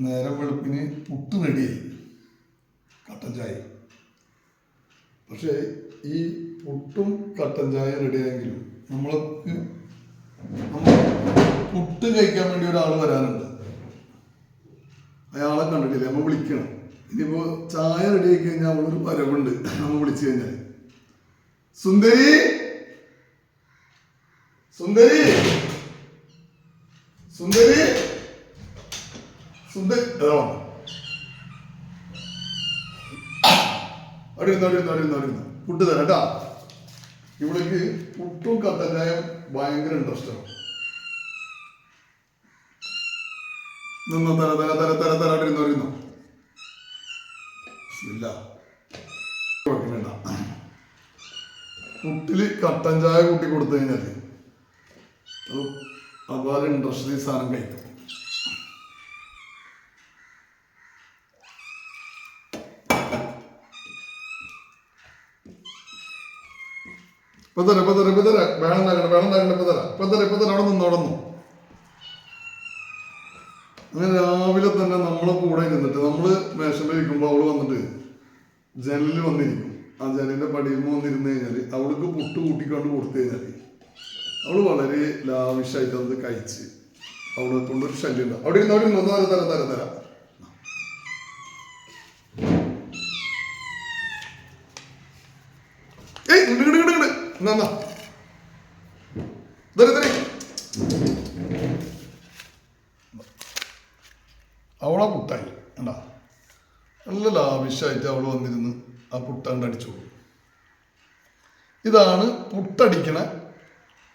നേരം വെളുപ്പിന് പുട്ട് റെഡിയായി, കട്ടൻ ചായ. പക്ഷേ ഈ പുട്ടും കട്ടൻ ചായ റെഡിയായെങ്കിലും നമ്മൾ പുട്ട് കഴിക്കാൻ വേണ്ടി ഒരാൾ വരാനുണ്ട്. അയാളെ കണ്ടിട്ടില്ല, നമ്മൾ വിളിക്കണം. ഇനിയിപ്പോൾ ചായ റെഡി ആയി കഴിഞ്ഞാൽ അവളൊരു വരവുണ്ട്. നമ്മൾ വിളിച്ചു കഴിഞ്ഞാൽ സുന്ദരി സുന്ദരി സുന്ദരി സുന്ദരി അവിടെ പുട്ട് തരാം കേട്ടാ. ഇവിടേക്ക് പുട്ടും കട്ടൻ ചായം ഭയങ്കര ഇൻട്രസ്റ്റാണ്. നിന്നോ തര തര തര തര തര അവിടെ ഇരുന്നോ. ഇല്ല വേണ്ട, പുട്ടില് കട്ടൻ ചായ കൂട്ടി കൊടുത്തു കഴിഞ്ഞാൽ അത് അപാര ഇൻട്രസ്റ്റ് ഈ സാധനം കഴിക്കും. അവിടെ നിന്നു. അങ്ങനെ രാവിലെ തന്നെ നമ്മളെ കൂടെ ഇരുന്നിട്ട് നമ്മള് മേശയിൽ ഇരിക്കുമ്പോൾ അവള് വന്നിട്ട് ജനലിൽ വന്നിരിക്കും. ആ ജനലിന്റെ പടിയിൽ വന്നിരുന്ന് കഴിഞ്ഞാല് അവൾക്ക് പുട്ട് കൂട്ടിക്കൊണ്ട് കൊടുത്തു കഴിഞ്ഞാല് അവള് വളരെ ലാവിഷായിട്ട് അത് കഴിച്ച് അവളെ കൊണ്ടൊരു ശല്യം ഉണ്ടാവും. അവിടെ ഇരുന്ന് തര തര തര. അവളെ പുട്ടായി എന്താ നല്ല ലാവിഷായിട്ട് അവൾ വന്നിരുന്ന് ആ പുട്ടാണ്ട് അടിച്ചു. ഇതാണ് പുട്ടടിക്കണ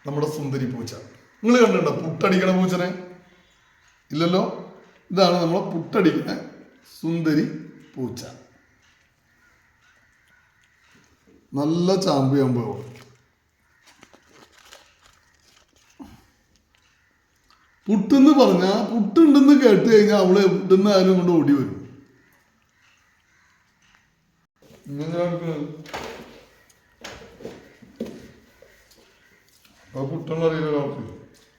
നമ്മുടെ സുന്ദരി പൂച്ച. നിങ്ങൾ കണ്ടിട്ടുണ്ടോ പുട്ടടിക്കണ പൂച്ചനെ? ഇല്ലല്ലോ. ഇതാണ് നമ്മളെ പുട്ടടിക്കണ സുന്ദരി പൂച്ച. നല്ല ചാമ്പിയാകുമ്പോ പുട്ടെന്ന് പറഞ്ഞാൽ പുട്ടുണ്ടെന്ന് കേട്ട് കഴിഞ്ഞാൽ അവള് എവിടുന്ന് ആയാലും കൊണ്ട് ഓടി വരും. പുട്ടെന്ന് അറിയില്ല.